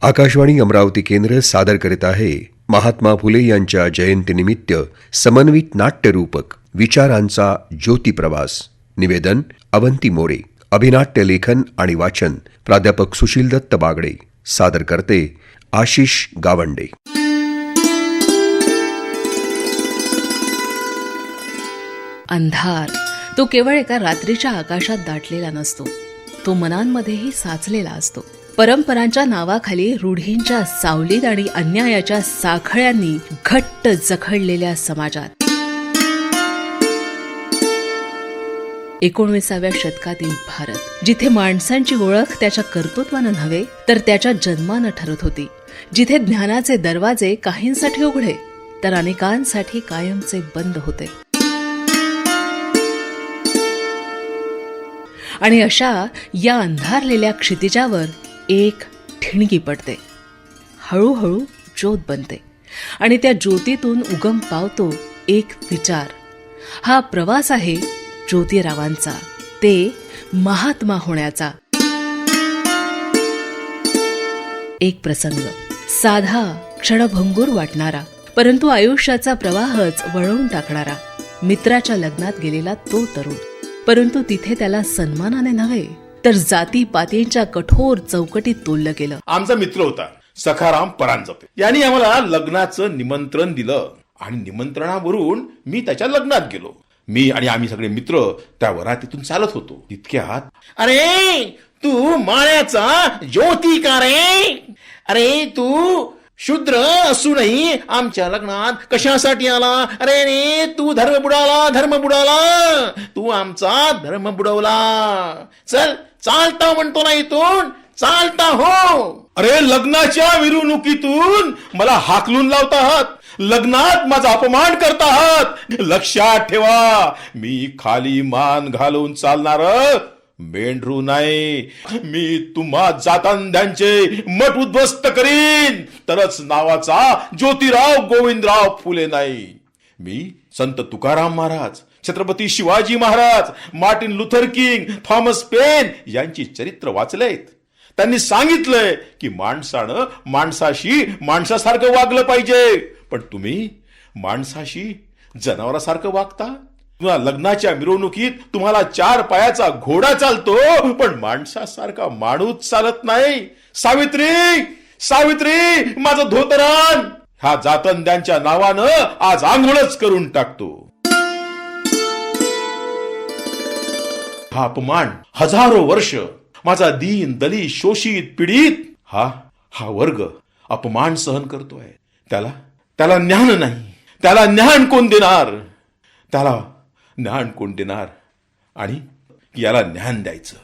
आकाशवाणी अमरावती केंद्र सादर करीत आहे महात्मा फुले यांच्या जयंतीनिमित्त समन्वित नाट्यरूपक विचारांचा ज्योतिप्रवास. निवेदन अवंती मोरे. अभिनाट्य लेखन आणि वाचन प्राध्यापक सुशील दत्त बागडे. सादर करते आशिष गावंडे. अंधार तो केवळ एका रात्रीच्या आकाशात दाटलेला नसतो, तो मनांमध्येही साचलेला असतो. परंपरांच्या नावाखाली रूढींच्या सावलीत आणि अन्यायाच्या साखळ्यांनी घट्ट जखडलेल्या समाजात 19व्या शतकातील भारत, जिथे माणसांची ओळख त्याच्या कर्तृत्वानं नव्हे तर त्याच्या जन्मानं ठरत होती, जिथे ज्ञानाचे दरवाजे काहींसाठी उघडे तर अनेकांसाठी कायमचे बंद होते. आणि अशा या अंधारलेल्या क्षितिजावर एक ठिणगी पडते. हळूहळू ज्योत बनते आणि त्या ज्योतीतून उगम पावतो एक विचार. हा प्रवास आहे ज्योतिरावांचा, ते महात्मा होण्याचा. एक प्रसंग, साधा, क्षणभंगूर वाटणारा, परंतु आयुष्याचा प्रवाहच वळवून टाकणारा. मित्राच्या लग्नात गेलेला तो तरुण, परंतु तिथे त्याला सन्मानाने नव्हे तर जातीपातींच्या कठोर चौकटीत तोललं गेलं. आमचा मित्र होता सखाराम परांजपे. यांनी आम्हाला लग्नाचं निमंत्रण दिलं आणि निमंत्रणावरून मी त्याच्या लग्नात गेलो. मी आणि आम्ही सगळे मित्र त्या वरातीतून चालत होतो. तितक्यात, अरे तू माळ्याचा ज्योती का रे? अरे तू शूद्र असूनही आमच्या लग्नात कशासाठी आला? अरे रे तू धर्म बुडाला, तू आमचा धर्म बुडवला. चल चालता म्हणतो ना, इथून चालता हो. अरे लग्नाच्या मिरवणुकीतून मला हाकलून लावतात, लग्नात माझा अपमान करतात. लक्षात ठेवा, मी खाली मान घालून चालणार मेंढरू नाही. मी तुम्हा जातांध्यांचे मठ उद्ध्वस्त करीन, तरच नावाचा ज्योतिराव गोविंदराव फुले नाही. मी संत Tukaram Maharaj, Chhatrapati Shivaji Maharaj, Martin Luther king, Thomas pen यांची चरित्र वाचलेत. त्यांनी सांगितलंय की माणसानं माणसाशी माणसासारखं वागलं पाहिजे, पण तुम्ही माणसाशी जनावरासारखं वागता. लग्नाच्या मिरवणुकीत तुम्हाला 4 पायाचा घोडा चालतो, पण माणसासारखा माणूस चालत नाही. सावित्री माझं धोतरान, ह्या जातंद्यांच्या नावानं आज आंघोळच करून टाकतो. हा अपमान हजारो वर्ष माझा दीन दलित शोषित पीडित हा वर्ग अपमान सहन करतोय. त्याला ज्ञान नाही. त्याला ज्ञान कोण देणार? आणि याला ज्ञान द्यायचं,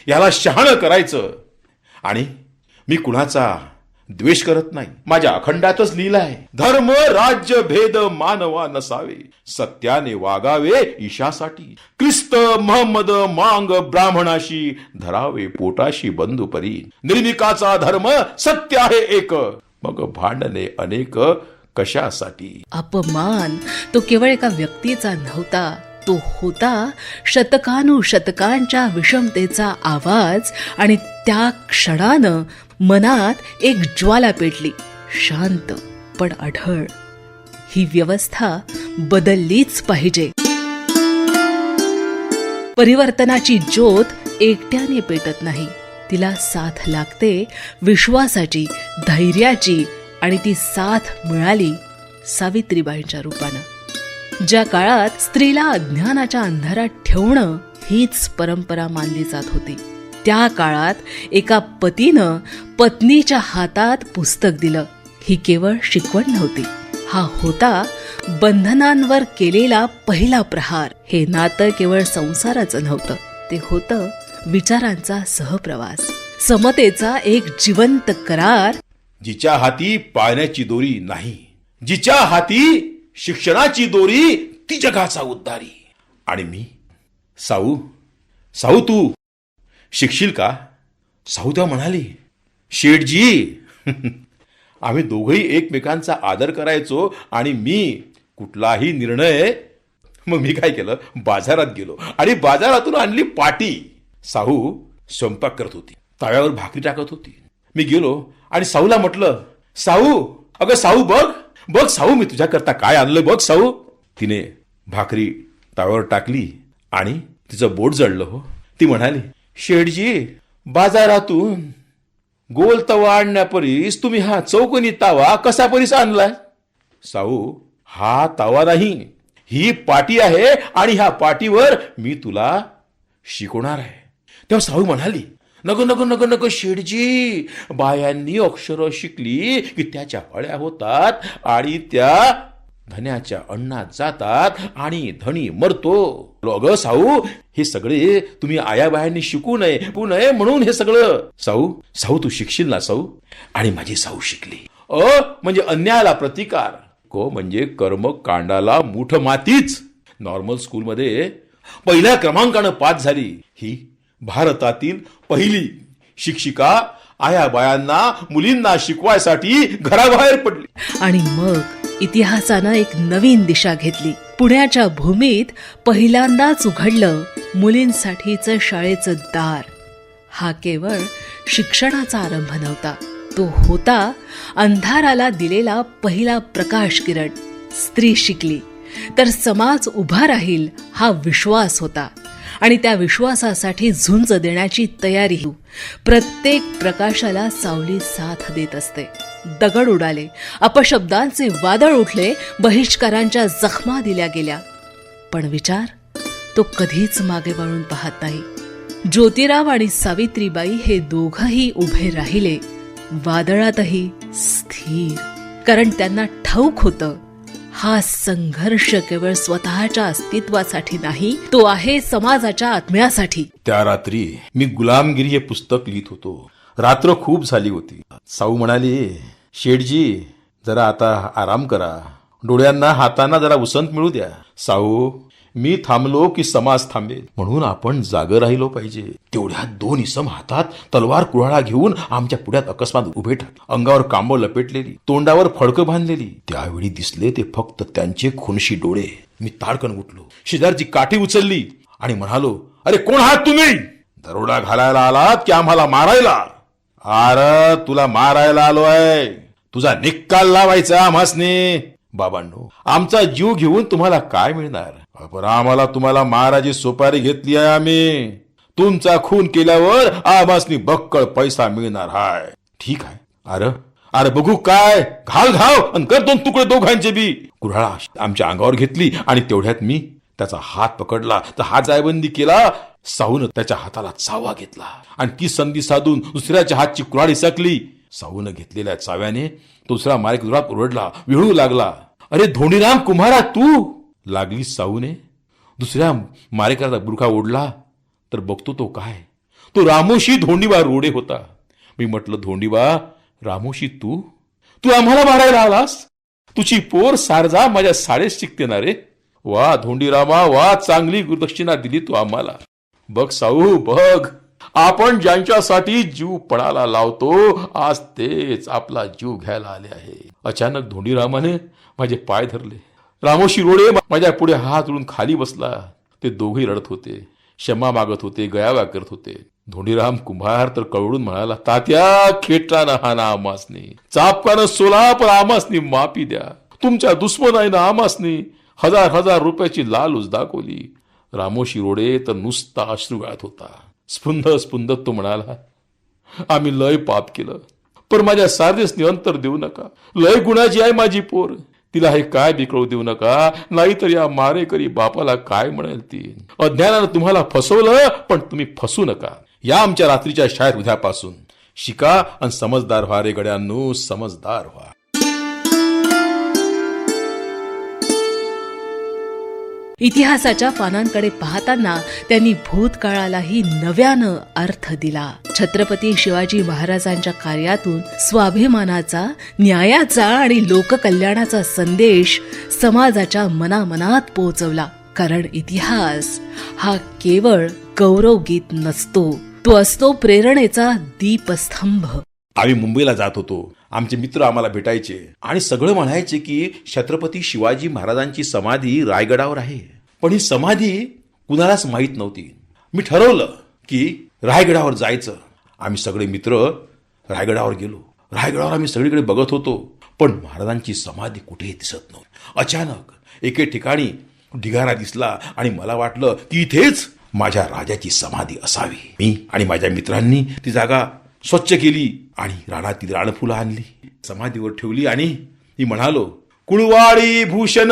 याला शहाणं करायचं. आणि मी कुणाचा द्वेष करत नाही. माझ्या अखंडातच लिहिलाय, धर्म राज्य भेद मानवा नसावे, सत्याने वागावे ईशासाठी. ख्रिस्त महम्मद मांग ब्राह्मणाशी, धरावे पोटाशी बंधुपरी. निर्मिकाचा धर्म सत्य आहे एक, मग भांडणे अनेक कशासाठी. अपमान तो केवळ एका व्यक्तीचा नव्हता, तो होता शतकानुशतकांच्या विषमतेचा आवाज. आणि त्या क्षणानं मनात एक ज्वाला पेटली, शांत पण अढळ. ही व्यवस्था बदललीच पाहिजे. परिवर्तनाची ज्योत एकट्याने पेटत नाही, तिला साथ लागते विश्वासाची, धैर्याची. आणि ती साथ मिळाली सावित्रीबाईंच्या रूपानं. ज्या काळात स्त्रीला अज्ञानाच्या अंधारात ठेवणं हीच परंपरा मानली जात होती, त्या काळात एका पतीनं पत्नीच्या हातात पुस्तक दिलं. ही केवळ शिकवण नव्हती, हा होता बंधनांवर केलेला पहिला प्रहार. हे नातं केवळ संसाराचं नव्हतं, ते होतं विचारांचा सहप्रवास, समतेचा एक जिवंत करार. जिच्या हाती पाळण्याची दोरी नाही, जिच्या हाती शिक्षणाची दोरी, ती जगाचा उद्धारी. आणि मी साऊ तू शिकशील का? साऊ त्या म्हणाली, शेठजी आम्ही दोघही एकमेकांचा आदर करायचो. आणि मी कुठलाही निर्णय, मग मी काय केलं, बाजारात गेलो आणि बाजारातून आणली पाटी. साऊ स्वयंपाक करत होती, तव्यावर भाकरी टाकत होती. मी गेलो आणि साऊला म्हटलं, साऊ, अगं साऊ, बघ बघ साऊ, मी तुझ्याकरता काय आणलं बघ साऊ. तिने भाकरी तव्यावर टाकली आणि तिचं बोट जळलं हो. ती म्हणाली, शेठजी, बाजारातून गोल तवा आणण्यापरीस तुम्ही हा चौकोनी तावा कसा परीस आणलाय? साऊ, हा तावा नाही, ही पाटी आहे आणि ह्या पाटीवर मी तुला शिकवणार आहे. तेव्हा साऊ म्हणाली, नको नको नको नको शेठजी, बायांनी अक्षर शिकली की त्याच्या फळ्या होतात आणि त्या धन्याच्या अन्नात जातात आणि धनी मरतो. अगं साऊ, हे सगळे तुम्ही आयाबायांनी शिकू नये म्हणून हे सगळं. साऊ, साऊ तू शिकशील ना साऊ? आणि माझी साऊ शिकली. म्हणजे अन्यायाला प्रतिकार, को म्हणजे कर्म कांडाला मूठ मातीच. नॉर्मल स्कूलमध्ये पहिल्या क्रमांकानं पास झाली. ही भारतातील पहिली शिक्षिका आयाबायांना मुलींना शिकवायसाठी घराबाहेर पडली. आणि मग इतिहासानं एक नवीन दिशा घेतली. पुण्याच्या भूमीत पहिल्यांदाच उघडलं मुलींसाठीचं शाळेचं दार. हा केवळ शिक्षणाचा आरंभ नव्हता, तो होता अंधाराला दिलेला पहिला प्रकाश किरण. स्त्री शिकली तर समाज उभा राहील हा विश्वास होता आणि त्या विश्वासासाठी झुंज देण्याची तयारी. प्रत्येक प्रकाशाला सावली साथ देत असते. दगड उडाले, अपशब्दांचे वादळ उठले, बहिष्कारांच्या जखमा दिल्या गेल्या, पण विचार तो कधीच मागे वळून पाहत नाही. ज्योतिराव आणि सावित्रीबाई हे दोघंही उभे राहिले, वादळातही स्थिर, कारण त्यांना ठाऊक होतं हा संघर्ष केवळ स्वतःच्या अस्तित्वासाठी नाही, तो आहे समाजाच्या आत्म्यासाठी. त्या रात्री मी गुलामगिरी हे पुस्तक लिहित होतो. रात्र खूप झाली होती. साऊ म्हणाली, शेठजी, जरा आता आराम करा, डोळ्यांना हातांना जरा उसंत मिळू द्या. साऊ, मी थांबलो की समाज थांबेल, म्हणून आपण जागं राहिलो पाहिजे. तेवढ्यात दोन इसम हातात तलवार कुऱ्हाडा घेऊन आमच्या पुढ्यात अकस्मात उभे ठाकले. अंगावर कांबळ लपेटलेली, तोंडावर फडकं बांधलेली. त्यावेळी दिसले ते फक्त त्यांचे खुनशी डोळे. मी ताडकन उठलो, शेजारची काठी उचलली आणि म्हणालो, अरे कोण आहात तुम्ही? दरोडा घालायला आलात की आम्हाला मारायला? अरे तुला मारायला आलोय, तुझा निकाल लावायचा आम्हासने. बाबांनो, आमचा जीव घेऊन तुम्हाला काय मिळणार? पण आम्हाला तुम्हाला मारायची सुपारी घेतली आहे आम्ही. तुमचा खून केल्यावर आम्हासनी बक्कळ पैसा मिळणार हाय. ठीक आहे. अरे अरे बघू काय, घाल घाव आणि कर दोन तुकडे दोघांचे बी. कुऱ्हाडा आमच्या अंगावर घेतली आणि तेवढ्यात मी त्याचा हात पकडला तर हात जायबंदी केला. साऊनं त्याच्या हाताला चावा घेतला आणि ती संधी साधून दुसऱ्याच्या हातची कुऱ्हाडी सकली. साऊनं घेतलेल्या चाव्याने दुसरा मारेक जोरात ओरडला, विळू लागला. अरे धोंडीराम कुम्हारा तू? लागली साऊने. दुसऱ्या मारेकराचा बुरखा ओढला तर बघतो तो काय, तो रामोशी धोंडीबा रोडे होता. मी म्हटलं, धोंडीबा, रामोशी तू आम्हाला मारायला आलास? तुझी पोर सारजा माझ्या शाळेत शिकते ना रे. वा धोंडीरामा वा, चांगली गुरुदक्षिणा दिली तू आम्हाला. बघ साऊ बघ, आपण ज्यांच्यासाठी जीव पणाला लावतो आज तेच आपला जीव घ्यायला आले आहे. अचानक धोंडीरामाने माझे पाय धरले. रामोशी रोडे माझ्या पुढे हात जोडून खाली बसला. ते दोघे रडत होते, क्षमा मागत होते, गयावा करत होते. धोंडीराम कुंभार तर कळवळून म्हणाला, तात्या खेटानं हा ना आमासनी, चापकानं सोला पण आमासनी माफी द्या. तुमच्या दुश्मनाईनं आमासनी हजार रुपयाची लालूच दाखवली. रामोशी रोडे तर नुसता अश्रू गाळत होता. स्पुंद तो म्हणाला, आम्ही लय पाप केलं, पण माझ्या सारदेसनी अंतर देऊ नका. लय गुणाची आहे माझी पोर, तिला हे काय बिकळू देऊ नका, नाहीतर या मारेकरी बापाला काय म्हणेल ती. अज्ञानानं तुम्हाला फसवलं, पण तुम्ही फसू नका. या आमच्या रात्रीच्या शाळेत उद्यापासून शिका आणि समजदार व्हा रे गड्यांनो, समजदार व्हा. इतिहासाच्या पानांकडे पाहताना त्यांनी भूतकाळालाही नव्यानं अर्थ दिला. छत्रपती शिवाजी महाराजांच्या कार्यातून स्वाभिमानाचा, न्यायाचा आणि लोककल्याणाचा संदेश समाजाच्या मनामनात पोहोचवला. कारण इतिहास हा केवळ गौरवगीत नसतो, तो असतो प्रेरणेचा दीपस्तंभ. आम्ही मुंबईला जात होतो. आमचे मित्र आम्हाला भेटायचे आणि सगळं म्हणायचे की छत्रपती शिवाजी महाराजांची समाधी रायगडावर आहे. पण ही समाधी कुणालाच माहीत नव्हती. मी ठरवलं की रायगडावर जायचं. आम्ही सगळे मित्र रायगडावर गेलो. रायगडावर आम्ही सगळीकडे बघत होतो, पण महाराजांची समाधी कुठेही दिसत नव्हती. अचानक एके ठिकाणी ढिगारा दिसला आणि मला वाटलं की इथेच माझ्या राजाची समाधी असावी. मी आणि माझ्या मित्रांनी ती जागा स्वच्छ केली आणि रानातील रानफुलं आणली, समाधीवर ठेवली आणि मी म्हणालो, कुळवाडी भूषण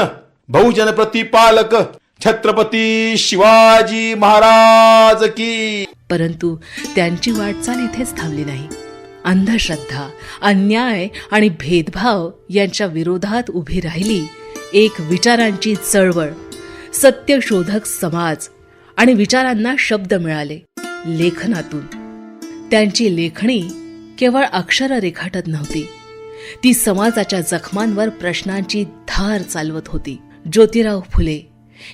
बहुजन प्रतिपालक छत्रपती शिवाजी महाराज की. परंतु त्यांची वाटचाल इथेच थांबली नाही. अंधश्रद्धा, अन्याय आणि भेदभाव यांच्या विरोधात उभी राहिली एक विचारांची चळवळ. सत्यशोधक समाज आणि विचारांना शब्द मिळाले लेखनातून. त्यांची लेखणी केवळ अक्षर रेखाटत नव्हती, ती समाजाच्या जखमांवर प्रश्नांची धार चालवत होती. ज्योतिराव फुले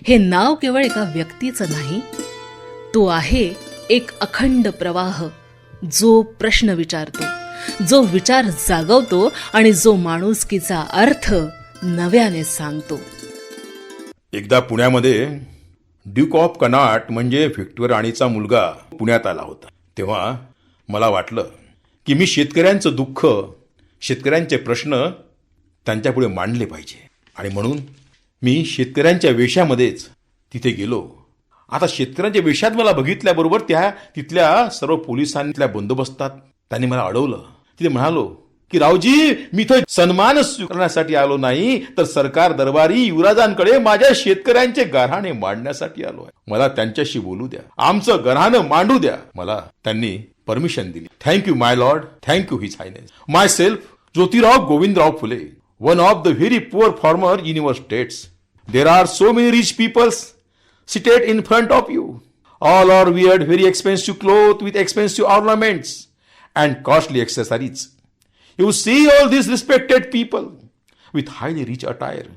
हे नाव केवळ एका व्यक्तीचं नाही, तो आहे एक अखंड प्रवाह, जो प्रश्न विचारतो, जो विचार जागवतो आणि जो माणुसकीचा अर्थ नव्याने सांगतो. एकदा पुण्यामध्ये ड्यूक ऑफ कनाट म्हणजे व्हिक्टोरिया राणीचा मुलगा पुण्यात आला होता. तेव्हा मला वाटलं की मी शेतकऱ्यांचं दुःख, शेतकऱ्यांचे प्रश्न त्यांच्यापुढे मांडले पाहिजे आणि म्हणून मी शेतकऱ्यांच्या वेशामध्येच तिथे गेलो. आता शेतकऱ्यांच्या वेशात मला बघितल्याबरोबर तिथल्या सर्व पोलिसांतल्या बंदोबस्तात त्यांनी मला अडवलं. तिथे म्हणालो की रावजी, मी इथं सन्मान स्वीकारण्यासाठी आलो नाही, तर सरकार दरबारी युवराजांकडे माझ्या शेतकऱ्यांचे गाऱ्हाणे मांडण्यासाठी आलो आहे. मला त्यांच्याशी बोलू द्या, आमचं गाऱ्हाणं मांडू द्या. मला त्यांनी परमिशन दिली. Thank you my lord, thank you his highness. Myself Jyotirao Govindrao Phule, one of the very poor farmer in your states. There are so many rich peoples seated in front of you. All are weared very expensive clothes with expensive ornaments and costly accessories. You see all these respected people with highly rich attire.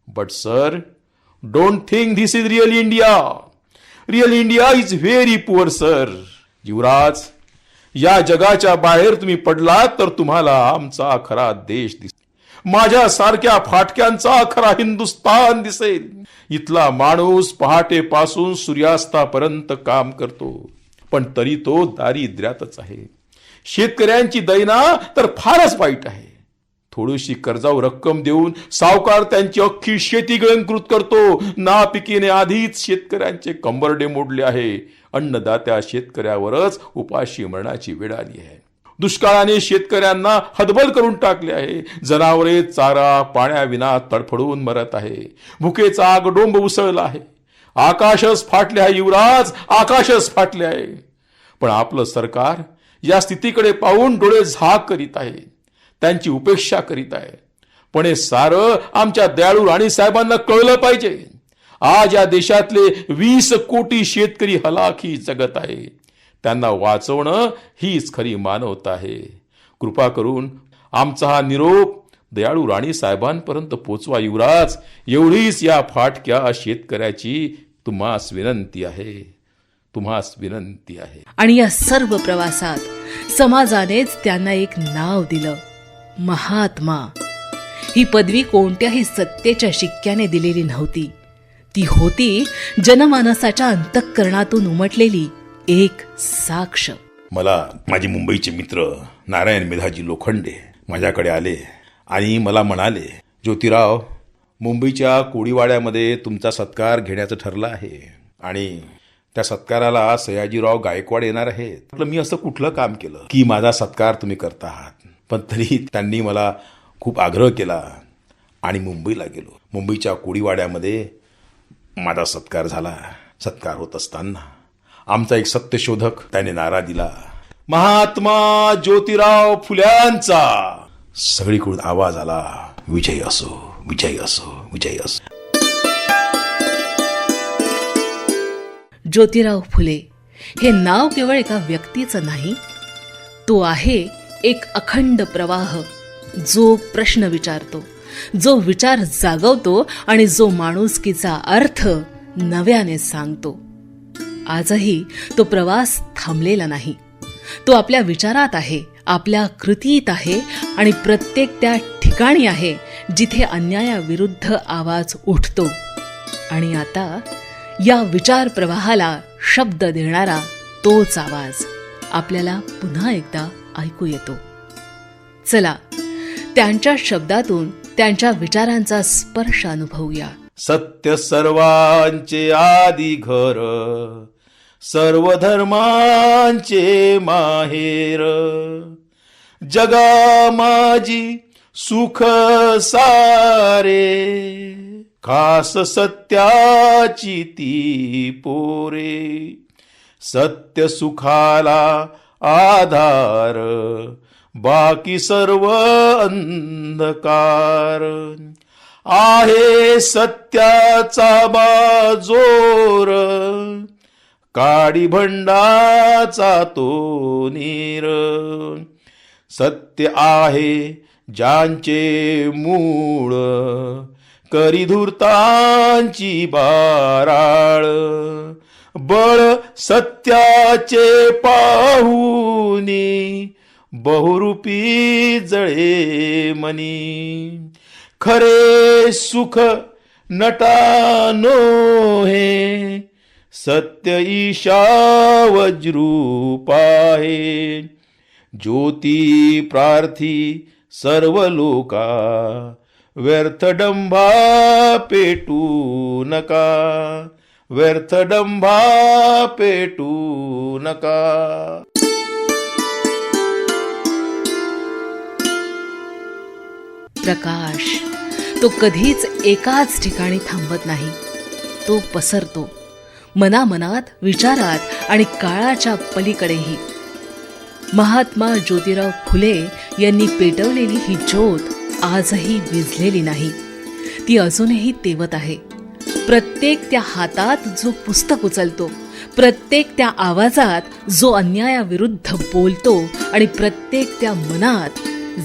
But sir, don't think this is real India. Real India is very poor, sir. युवराज, या जगाच्या बाहेर तुम्ही पडलात तर तुम्हाला आमचा खरा देश दिसेल. माझ्यासारख्या फाटक्यांचा खरा हिंदुस्तान दिसेल. इथला माणूस पहाटेपासून सूर्यास्तापर्यंत काम करतो, पण तरी तो दारिद्र्यातच आहे. शेतकऱ्यांची दैना तर फारच वाईट आहे. थोडीशी कर्जावर रक्कम देऊन सावकार त्यांची अख्खी शेती गिळंकृत करतो. नापिकीने आधीच शेतकऱ्यांचे कंबरडे मोडले आहे. अन्नदात्या शेतकऱ्यावरच उपाशी मरणाची वेळ आली आहे. दुष्काळाने शेतकऱ्यांना हतबल करून टाकले आहे. जनावरे चारा पाण्याविना तडफडून मरत आहे. भुकेचा आगडोंब उसळला आहे. आकाशच फाटले आहे युवराज, आकाशच फाटले आहे. पण आपलं सरकार या स्थितीकडे पाहून डोळे झाक करीत आहे, त्यांची उपेक्षा करीत आहे. पण हे सारं आमच्या दयाळू राणी साहेबांना कळलं पाहिजे. आज या देशातले 20 कोटी शेतकरी हलाखी जगत आहे. त्यांना वाचवणं हीच खरी मानवता आहे. कृपा करून आमचा हा निरोप दयाळू राणी साहेबांपर्यंत पोचवा युवराज. एवढीच या फाटक्या शेतकऱ्याची तुम्हास विनंती आहे, तुम्हास विनंती आहे. आणि या सर्व प्रवासात समाजानेच त्यांना एक नाव दिलं, महात्मा. ही पदवी कोणत्याही सत्तेच्या शिक्क्याने दिलेली नव्हती. ती होती जनमानसाच्या अंतःकरणातून उमटलेली एक साक्ष. मला माझे मुंबईचे मित्र नारायण मेधाजी लोखंडे माझ्याकडे आले आणि मला म्हणाले, ज्योतिराव, मुंबईच्या कोळीवाड्यामध्ये तुमचा सत्कार घेण्याचं ठरलं आहे आणि त्या सत्काराला सयाजीराव गायकवाड येणार आहेत. म्हटलं, मी असं कुठलं काम केलं की माझा सत्कार तुम्ही करता आहात? पण तरी त्यांनी मला खूप आग्रह केला आणि मुंबईला गेलो. मुंबईच्या कोळीवाड्यामध्ये माझा सत्कार झाला. सत्कार होत असताना आमचा एक सत्यशोधक त्याने नारा दिला, महात्मा ज्योतिराव फुल्यांचा. सगळीकडून आवाज आला, विजय असो, विजय असो, विजय असो. ज्योतिराव फुले हे नाव केवळ एका व्यक्तीचं नाही, तो आहे एक अखंड प्रवाह, जो प्रश्न विचारतो, जो विचार जागवतो आणि जो माणुसकीचा अर्थ नव्याने सांगतो. आजही तो प्रवास थांबलेला नाही. तो आपल्या विचारात आहे, आपल्या कृतीत आहे आणि प्रत्येक त्या ठिकाणी आहे जिथे अन्यायाविरुद्ध आवाज उठतो. आणि आता या विचार प्रवाहाला शब्द देणारा तोच आवाज आपल्याला पुन्हा एकदा ऐकू येतो. चला त्यांच्या शब्दातून त्यांच्या विचारांचा स्पर्श अनुभवूया. सत्य सर्वांचे आदी घर, सर्व धर्मांचे माहेर. जगा माझी सुख सारे, खास सत्याची ती पोरे. सत्य सुखाला आधार, बाकी सर्व अंधकार. आहे सत्याचा बाजोर, काडी भंडाचा तो नीर. सत्य आहे ज्यांचे मूळ, करी धूर्तांची बाराळ. बळ सत्याचे पाहुनी, बहुरूपी जळे मनी. खरे सुख नटानो हे, सत्य ईशा वज्रूप आहे. ज्योती प्रार्थी सर्व लोका, व्यर्थ डंभा पेटू नका. व्यर्थ डंभा पेटू नका. प्रकाश तो कधीच एकाच ठिकाणी थांबत नाही. तो पसरतो मनामनात, विचारात आणि काळाच्या पलीकडेही. महात्मा ज्योतिराव फुले यांनी पेटवलेली ही ज्योत आजही विझलेली नाही. ती अजूनही तेवत आहे. प्रत्येक त्या हातात जो पुस्तक उचलतो, प्रत्येक त्या आवाजात जो अन्यायाविरुद्ध बोलतो आणि प्रत्येक त्या मनात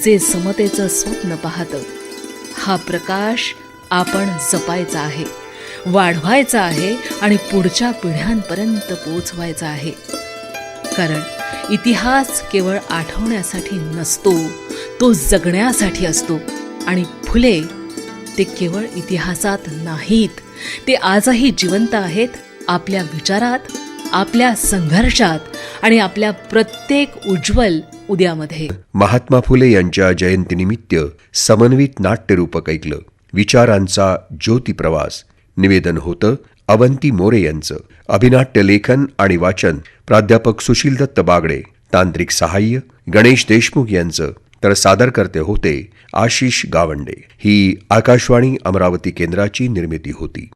जे समतेचं स्वप्न पाहतं, हा प्रकाश आपण जपायचा आहे, वाढवायचा आहे आणि पुढच्या पिढ्यांपर्यंत पोहोचवायचा आहे. कारण इतिहास केवळ आठवण्यासाठी नसतो, तो जगण्यासाठी असतो. आणि फुले ते केवळ इतिहासात नाहीत, ते आजही जिवंत आहेत. आपल्या विचारात, आपल्या संघर्षात आणि आपल्या प्रत्येक उज्ज्वल उद्यामध्ये. महात्मा फुले यांच्या जयंतीनिमित्त समन्वित नाट्यरूपक ऐकलं. विचारांचा ज्योती प्रवास. निवेदन होतं अवंती मोरे यांचं. अभिनाट्य लेखन आणि वाचन प्राध्यापक सुशील दत्त बागडे. तांत्रिक सहाय्य गणेश देशमुख यांचं. तर सादरकर्ते होते आशिष गावंडे. ही आकाशवाणी अमरावती केंद्राची निर्मिती होती.